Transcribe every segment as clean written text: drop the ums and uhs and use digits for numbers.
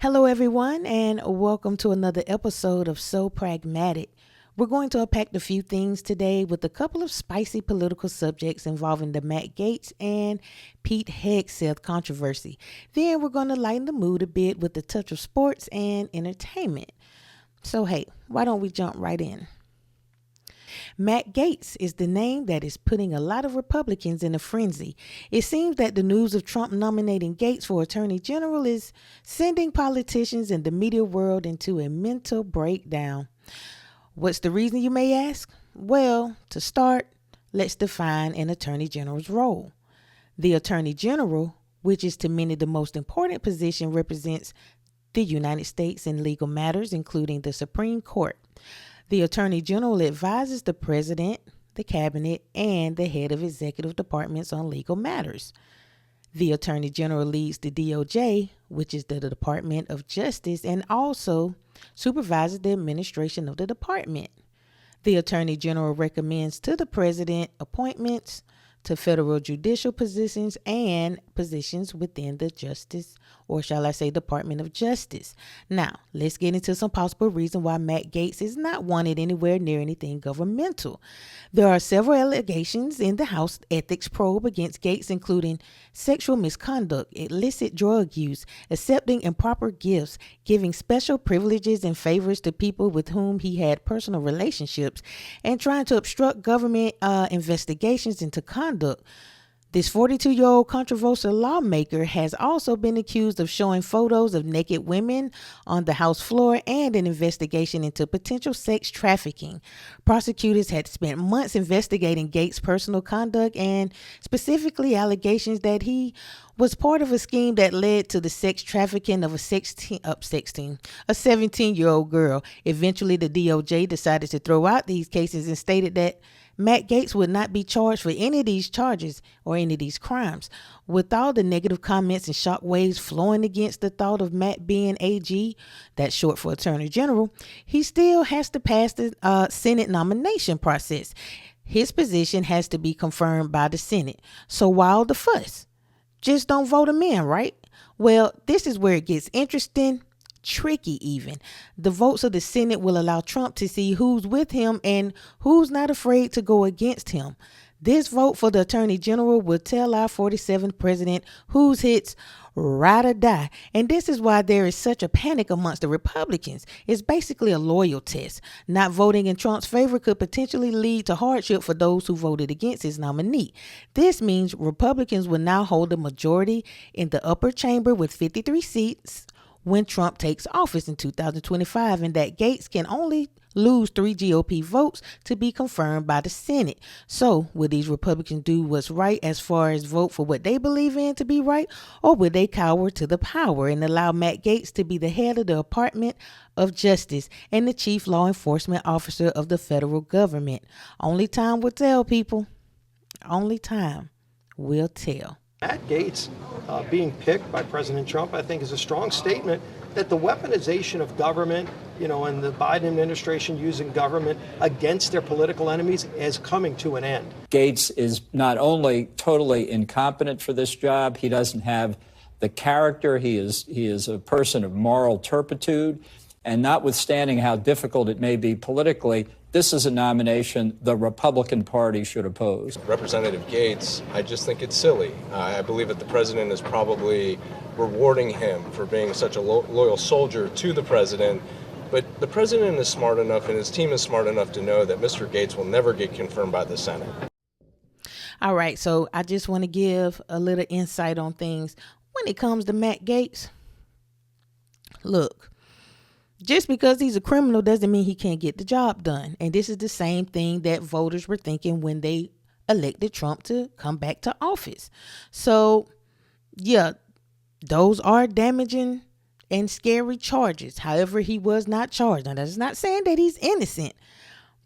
Hello, everyone, and welcome to another episode of So Pragmatic. We're going to unpack a few things today with a couple of spicy political subjects involving the Matt Gaetz and Pete Hegseth controversy. Then we're going to lighten the mood a bit with a touch of sports and entertainment. So, hey, why don't we jump right in? Matt Gaetz is the name that is putting a lot of Republicans in a frenzy. It seems that the news of Trump nominating Gaetz for Attorney General is sending politicians and the media world into a mental breakdown. What's the reason, you may ask? Well, to start, let's define an Attorney General's role. The Attorney General, which is to many the most important position, represents the United States in legal matters, including the Supreme Court. The Attorney General advises the President, the Cabinet, and the head of executive departments on legal matters. The Attorney General leads the DOJ, which is the Department of Justice, and also supervises the administration of the department. The Attorney General recommends to the President appointments to federal judicial positions and positions within the Justice, or shall I say Department of Justice. Now, let's get into some possible reasons why Matt Gaetz is not wanted anywhere near anything governmental. There are several allegations in the House ethics probe against Gaetz, including sexual misconduct, illicit drug use, accepting improper gifts, giving special privileges and favors to people with whom he had personal relationships, and trying to obstruct government investigations into conduct. This 42-year-old controversial lawmaker has also been accused of showing photos of naked women on the House floor and an investigation into potential sex trafficking. Prosecutors had spent months investigating Gaetz' personal conduct and specifically allegations that he was part of a scheme that led to the sex trafficking of a 17-year-old girl. Eventually, the DOJ decided to throw out these cases and stated that Matt Gaetz would not be charged for any of these charges or any of these crimes. With all the negative comments and shockwaves flowing against the thought of Matt being AG, that's short for Attorney General, he still has to pass the Senate nomination process. His position has to be confirmed by the Senate. So why all the fuss? Just don't vote him in, right? Well, this is where it gets interesting. Tricky even. The votes of the Senate will allow Trump to see who's with him and who's not afraid to go against him. This vote for the Attorney General will tell our 47th president whose hits ride or die. And this is why there is such a panic amongst the Republicans. It's basically a loyal test. Not voting in Trump's favor could potentially lead to hardship for those who voted against his nominee. This means Republicans will now hold a majority in the upper chamber with 53 seats when Trump takes office in 2025, and that Gaetz can only lose 3 GOP votes to be confirmed by the Senate. So will these Republicans do what's right as far as vote for what they believe in to be right, or will they cower to the power and allow Matt Gaetz to be the head of the Department of Justice and the chief law enforcement officer of the federal government? Only time will tell, people. Only time will tell. Matt Gaetz being picked by President Trump, I think, is a strong statement that the weaponization of government, and the Biden administration using government against their political enemies is coming to an end. Gaetz is not only totally incompetent for this job, he doesn't have the character. He is a person of moral turpitude. And notwithstanding how difficult it may be politically, this is a nomination the Republican Party should oppose. Representative Gaetz, I just think it's silly. I believe that the president is probably rewarding him for being such a loyal soldier to the president. But the president is smart enough and his team is smart enough to know that Mr. Gaetz will never get confirmed by the Senate. All right, so I just want to give a little insight on things. When it comes to Matt Gaetz, look, just because he's a criminal doesn't mean he can't get the job done. And this is the same thing that voters were thinking when they elected Trump to come back to office. So, yeah, those are damaging and scary charges. However, he was not charged. Now, that's not saying that he's innocent,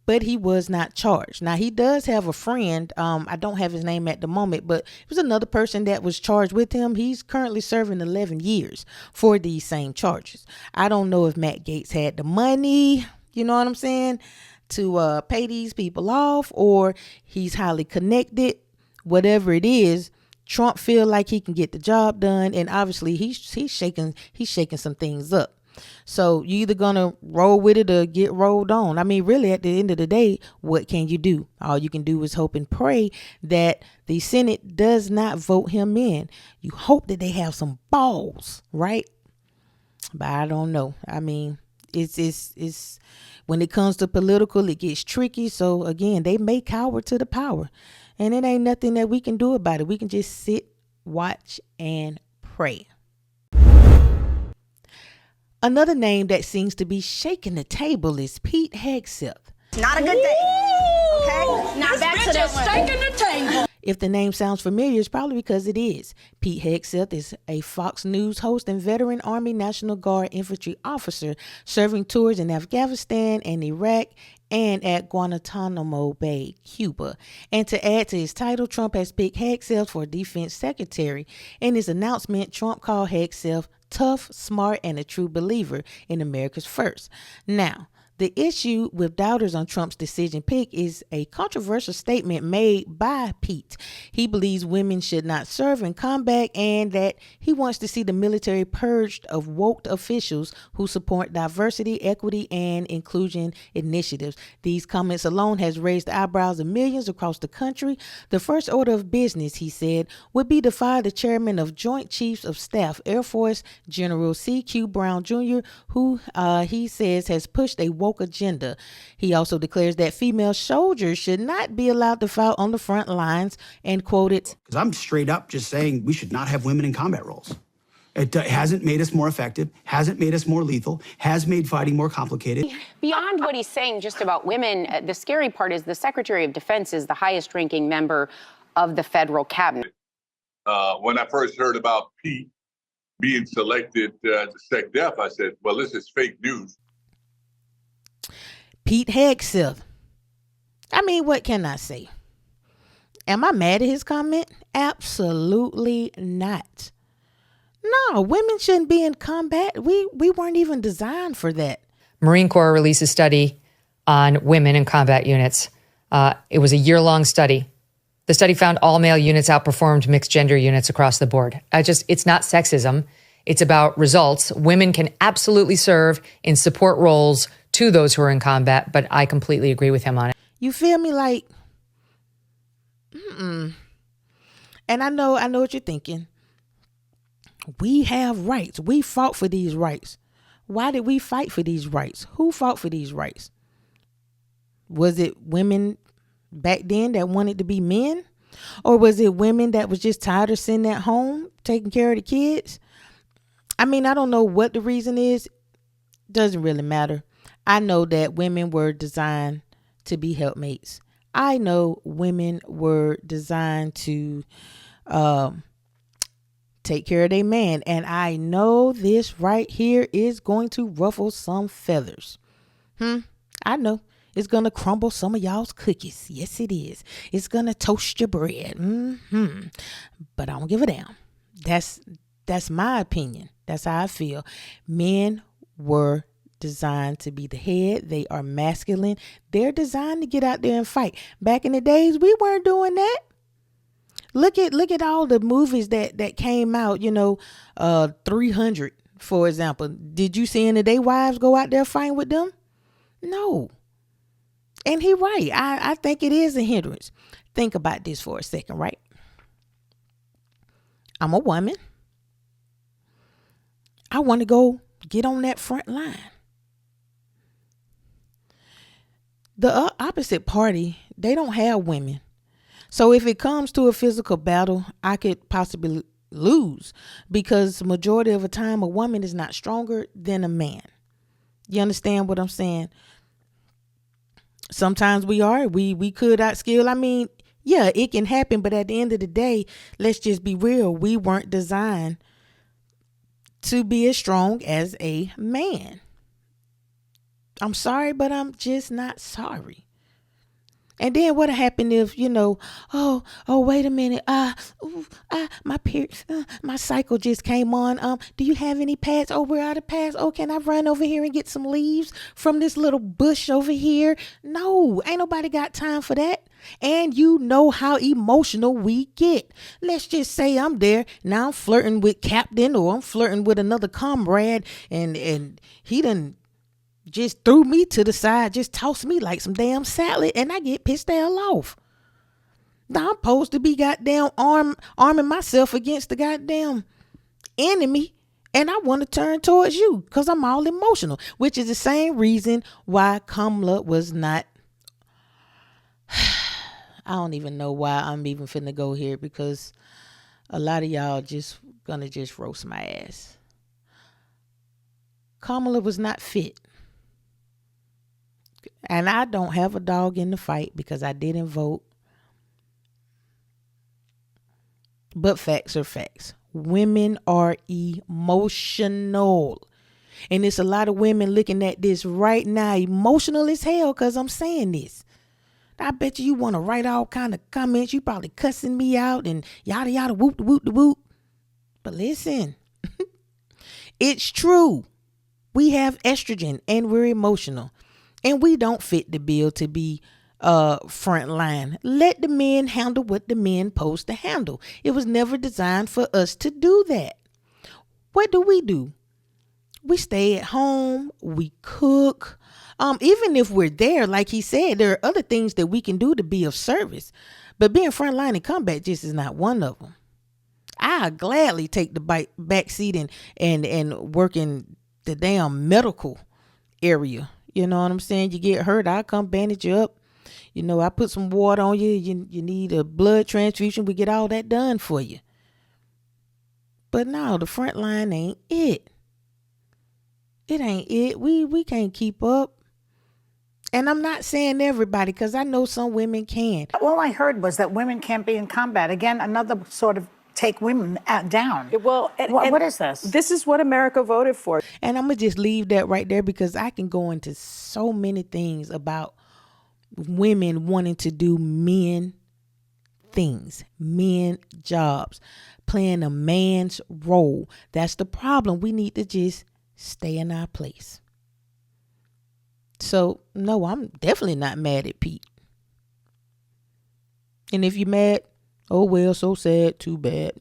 but he was not charged. Now, he does have a friend. I don't have his name at the moment, but it was another person that was charged with him. He's currently serving 11 years for these same charges. I don't know if Matt Gaetz had the money, you know what I'm saying, to pay these people off, or he's highly connected. Whatever it is, Trump feel like he can get the job done, and obviously he's shaking some things up. So you either gonna roll with it or get rolled on. I mean, really, at the end of the day, what can you do? All you can do is hope and pray that the Senate does not vote him in. You hope that they have some balls, right? But I don't know. I mean, it's when it comes to political, it gets tricky. So again, they may cower to the power, and it ain't nothing that we can do about it. We can just sit, watch, and pray. Another name that seems to be shaking the table is Pete Hegseth. Not a good day. Okay? Not back to that shaking the table. If the name sounds familiar, it's probably because it is. Pete Hegseth is a Fox News host and veteran Army National Guard infantry officer serving tours in Afghanistan and Iraq and at Guantanamo Bay, Cuba. And to add to his title, Trump has picked Hegseth for defense secretary. In his announcement, Trump called Hegseth tough, smart, and a true believer in America's first. Now, the issue with doubters on Trump's decision pick is a controversial statement made by Pete. He believes women should not serve in combat and that he wants to see the military purged of woke officials who support diversity, equity, and inclusion initiatives. These comments alone has raised the eyebrows of millions across the country. The first order of business, he said, would be to fire the chairman of Joint Chiefs of Staff, Air Force General C.Q. Brown Jr., who he says has pushed a woke agenda. He also declares that female soldiers should not be allowed to fight on the front lines and quoted, because I'm straight up just saying we should not have women in combat roles. It hasn't made us more effective, hasn't made us more lethal, has made fighting more complicated. Beyond what he's saying just about women, the scary part is the Secretary of Defense is the highest ranking member of the federal cabinet. When I first heard about Pete being selected to SecDef, I said, well, this is fake news. Pete Hegseth. I mean, what can I say? Am I mad at his comment? Absolutely not. No, women shouldn't be in combat. We weren't even designed for that. Marine Corps released a study on women in combat units. It was a year-long study. The study found all male units outperformed mixed gender units across the board. It's not sexism. It's about results. Women can absolutely serve in support roles to those who are in combat, but I completely agree with him on it. You feel me? Like, and I know what you're thinking. We have rights. We fought for these rights. Why did we fight for these rights? Who fought for these rights? Was it women back then that wanted to be men? Or was it women that was just tired of sitting at home taking care of the kids? I mean, I don't know what the reason is. Doesn't really matter. I know that women were designed to be helpmates. I know women were designed to take care of their man. And I know this right here is going to ruffle some feathers. I know. It's going to crumble some of y'all's cookies. Yes, it is. It's going to toast your bread. But I don't give a damn. That's my opinion. That's how I feel. Men were designed to be the head. They are masculine. They're designed to get out there and fight. Back in the days, we weren't doing that. Look at all the movies that came out, 300, for example. Did you see any of their wives go out there fighting with them? No. And he right. I think it is a hindrance. Think about this for a second, right? I'm a woman. I want to go get on that front line. The opposite party, they don't have women. So if it comes to a physical battle, I could possibly lose because the majority of the time a woman is not stronger than a man. You understand what I'm saying? Sometimes we are. We could outskill. I mean, yeah, it can happen. But at the end of the day, let's just be real. We weren't designed to be as strong as a man. I'm sorry, but I'm just not sorry. And then what happened if, oh, wait a minute. My period, my cycle just came on. Do you have any pads? Oh, we're out of pads. Oh, can I run over here and get some leaves from this little bush over here? No, ain't nobody got time for that. And you know how emotional we get. Let's just say I'm there. Now I'm flirting with Captain, or I'm flirting with another comrade, and he done just threw me to the side, just tossed me like some damn salad, and I get pissed the hell off. Now I'm supposed to be goddamn arming myself against the goddamn enemy, and I want to turn towards you because I'm all emotional, which is the same reason why Kamala was not. I don't even know why I'm even finna go here, because a lot of y'all just gonna just roast my ass. Kamala was not fit. And I don't have a dog in the fight because I didn't vote. But facts are facts. Women are emotional. And it's a lot of women looking at this right now, emotional as hell, because I'm saying this. I bet you want to write all kind of comments. You probably cussing me out and yada yada whoop whoop whoop. But listen, it's true. We have estrogen and we're emotional, and we don't fit the bill to be front line. Let the men handle what the men supposed to handle. It was never designed for us to do that. What do? We stay at home. We cook. Even if we're there, like he said, there are other things that we can do to be of service. But being frontline in combat just is not one of them. I gladly take the back seat and work in the damn medical area. You know what I'm saying? You get hurt, I come bandage you up. You know, I put some water on you. You need a blood transfusion. We get all that done for you. But no, the front line ain't it. It ain't it. We can't keep up. And I'm not saying everybody, because I know some women can. All I heard was that women can't be in combat. Again, another sort of take women down. Well, what is this? This is what America voted for. And I'm going to just leave that right there, because I can go into so many things about women wanting to do men things, men jobs, playing a man's role. That's the problem. We need to just stay in our place. So, no, I'm definitely not mad at Pete. And if you're mad, oh, well, so sad, too bad.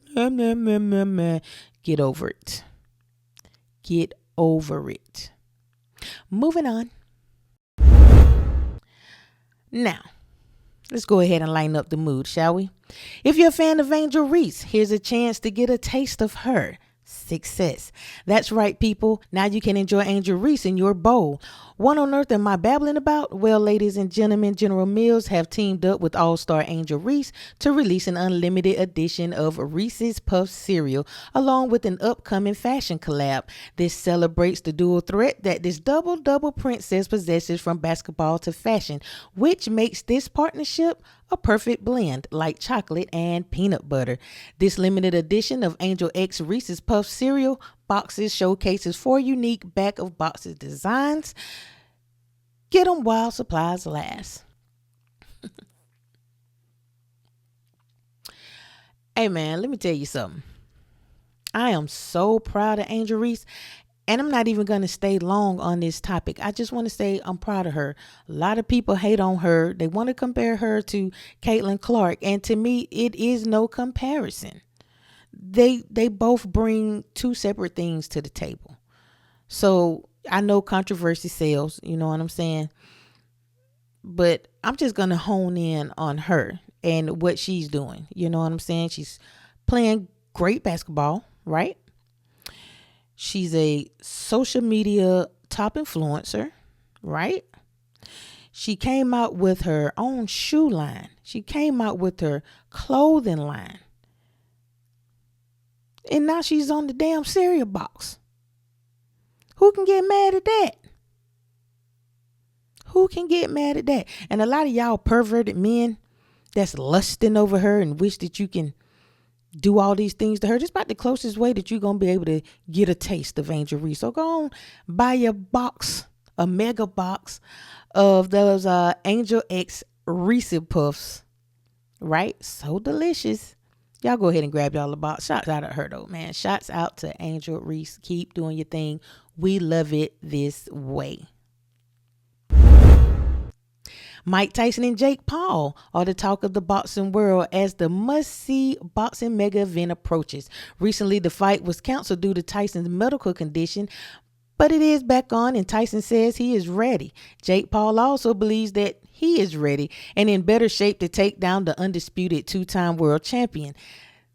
Get over it. Get over it. Moving on. Now, let's go ahead and lighten up the mood, shall we? If you're a fan of Angel Reese, here's a chance to get a taste of her success. That's right, people. Now you can enjoy Angel Reese in your bowl. What on earth am I babbling about? Well, ladies and gentlemen, General Mills have teamed up with All-Star Angel Reese to release an unlimited edition of Reese's Puffs cereal, along with an upcoming fashion collab. This celebrates the dual threat that this double princess possesses, from basketball to fashion, which makes this partnership a perfect blend, like chocolate and peanut butter. This limited edition of Angel X Reese's Puffs cereal boxes showcases 4 unique back of boxes designs. Get them while supplies last. Hey man, let me tell you something. I am so proud of Angel Reese, and I'm not even going to stay long on this topic. I just want to say I'm proud of her. A lot of people hate on her. They want to compare her to Caitlin Clark, and to me, it is no comparison. They both bring 2 separate things to the table. So I know controversy sells, you know what I'm saying? But I'm just going to hone in on her and what she's doing. You know what I'm saying? She's playing great basketball, right? She's a social media top influencer, right? She came out with her own shoe line. She came out with her clothing line. And now she's on the damn cereal box. Who can get mad at that? Who can get mad at that? And a lot of y'all perverted men that's lusting over her and wish that you can do all these things to her. Just about the closest way that you're going to be able to get a taste of Angel Reese. So go on, buy your box, a mega box of those Angel X Reese Puffs. Right? So delicious. Y'all go ahead and grab y'all a box. Shots out at her though, man. Shots out to Angel Reese. Keep doing your thing. We love it this way. Mike Tyson and Jake Paul are the talk of the boxing world as the must-see boxing mega event approaches. Recently, the fight was canceled due to Tyson's medical condition, but it is back on, and Tyson says he is ready. Jake Paul also believes that he is ready and in better shape to take down the undisputed two-time world champion.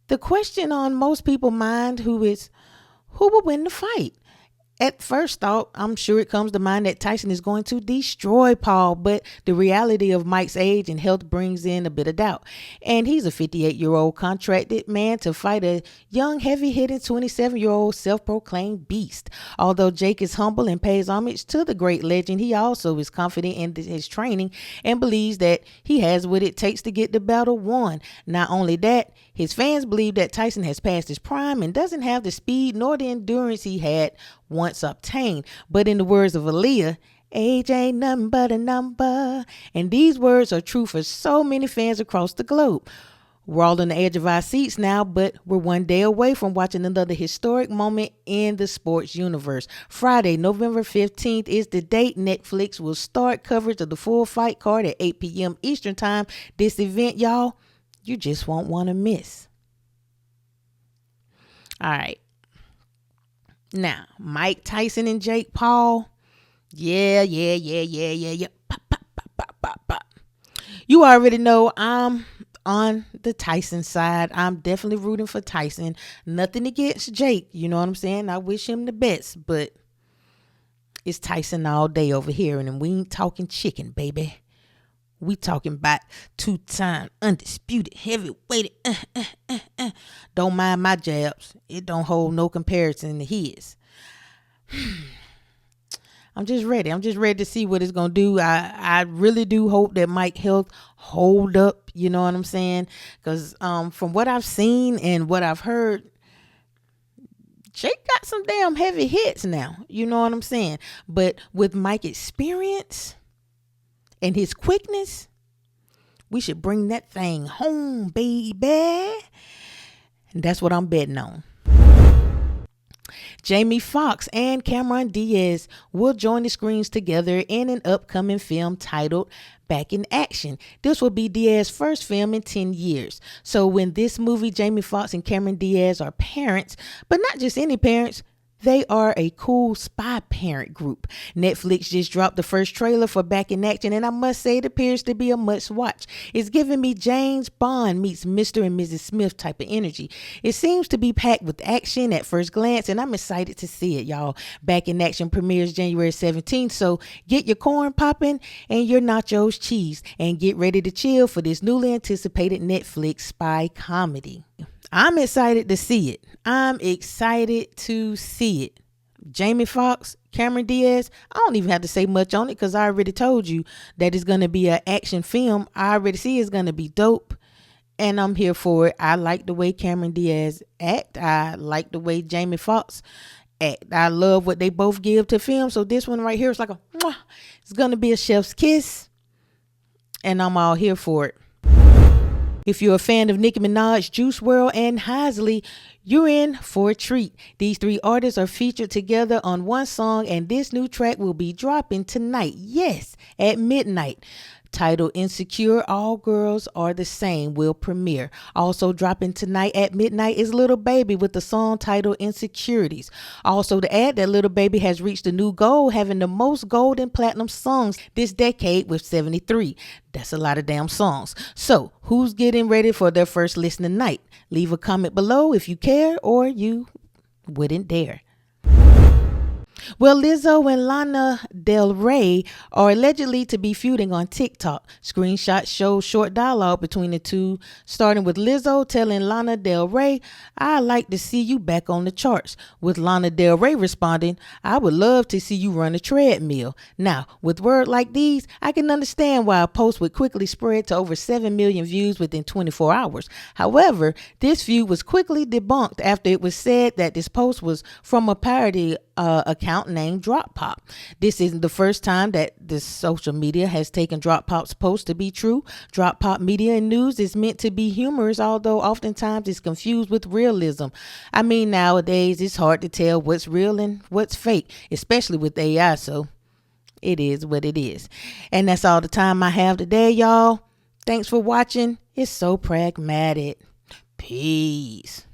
The question on most people's mind who will win the fight? At first thought, I'm sure it comes to mind that Tyson is going to destroy Paul, but the reality of Mike's age and health brings in a bit of doubt. And he's a 58-year-old contracted man to fight a young, heavy-hitting 27-year-old self-proclaimed beast. Although Jake is humble and pays homage to the great legend, he also is confident in his training and believes that he has what it takes to get the battle won. Not only that, his fans believe that Tyson has passed his prime and doesn't have the speed nor the endurance he had once obtained. But in the words of Aaliyah, age ain't nothing but a number. And these words are true for so many fans across the globe. We're all on the edge of our seats now, but we're one day away from watching another historic moment in the sports universe. Friday, November 15th is the date. Netflix will start coverage of the full fight card at 8 p.m. Eastern Time. This event, y'all, you just won't want to miss. All right. Now, Mike Tyson and Jake Paul. Yeah. Pop, pop, pop, pop, pop, pop. You already know I'm on the Tyson side. I'm definitely rooting for Tyson. Nothing against Jake. You know what I'm saying? I wish him the best, but it's Tyson all day over here. And we ain't talking chicken, baby. We talking about two-time undisputed heavyweight. Don't mind my jabs. It don't hold no comparison to his. I'm just ready. I'm just ready to see what it's going to do. I really do hope that Mike's health hold up. You know what I'm saying? Because from what I've seen and what I've heard, Jake got some damn heavy hits now. You know what I'm saying? But with Mike's experience and his quickness, we should bring that thing home, baby. And that's what I'm betting on. Jamie Foxx and Cameron Diaz will join the screens together in an upcoming film titled Back in Action. This will be Diaz's first film in 10 years. So when this movie, Jamie Foxx and Cameron Diaz are parents, but not just any parents. They are a cool spy parent group. Netflix just dropped the first trailer for Back in Action, and I must say it appears to be a must watch. It's giving me James Bond meets Mr. and Mrs. Smith type of energy. It seems to be packed with action at first glance, and I'm excited to see it, y'all. Back in Action premieres January 17th, so get your corn popping and your nachos cheese, and get ready to chill for this newly anticipated Netflix spy comedy. I'm excited to see it. Jamie Foxx, Cameron Diaz, I don't even have to say much on it because I already told you that it's going to be an action film. I already see it's going to be dope, and I'm here for it. I like the way Cameron Diaz act. I like the way Jamie Foxx act. I love what they both give to film. So this one right here is like it's going to be a chef's kiss, and I'm all here for it. If you're a fan of Nicki Minaj, Juice WRLD, and Heisley, you're in for a treat. These three artists are featured together on one song, and this new track will be dropping tonight. Yes, at midnight. Titled Insecure, All Girls Are the Same will premiere. Also dropping tonight at midnight is Lil Baby with the song titled Insecurities. Also to add that Lil Baby has reached a new goal, having the most gold and platinum songs this decade with 73. That's a lot of damn songs. So who's getting ready for their first listening night? Leave a comment below if you care or you wouldn't dare. Well, Lizzo and Lana Del Rey are allegedly to be feuding on TikTok. Screenshots show short dialogue between the two, starting with Lizzo telling Lana Del Rey, "I'd like to see you back on the charts," with Lana Del Rey responding, "I would love to see you run a treadmill." Now, with words like these, I can understand why a post would quickly spread to over 7 million views within 24 hours. However, this feud was quickly debunked after it was said that this post was from a parody account named Drop Pop. This isn't the first time that this social media has taken Drop Pop's post to be true. Drop Pop media and news is meant to be humorous, although oftentimes it's confused with realism. I mean, nowadays it's hard to tell what's real and what's fake, especially with AI. So it is what it is. And that's all the time I have today, y'all. Thanks for watching. It's So Pragmatic. Peace.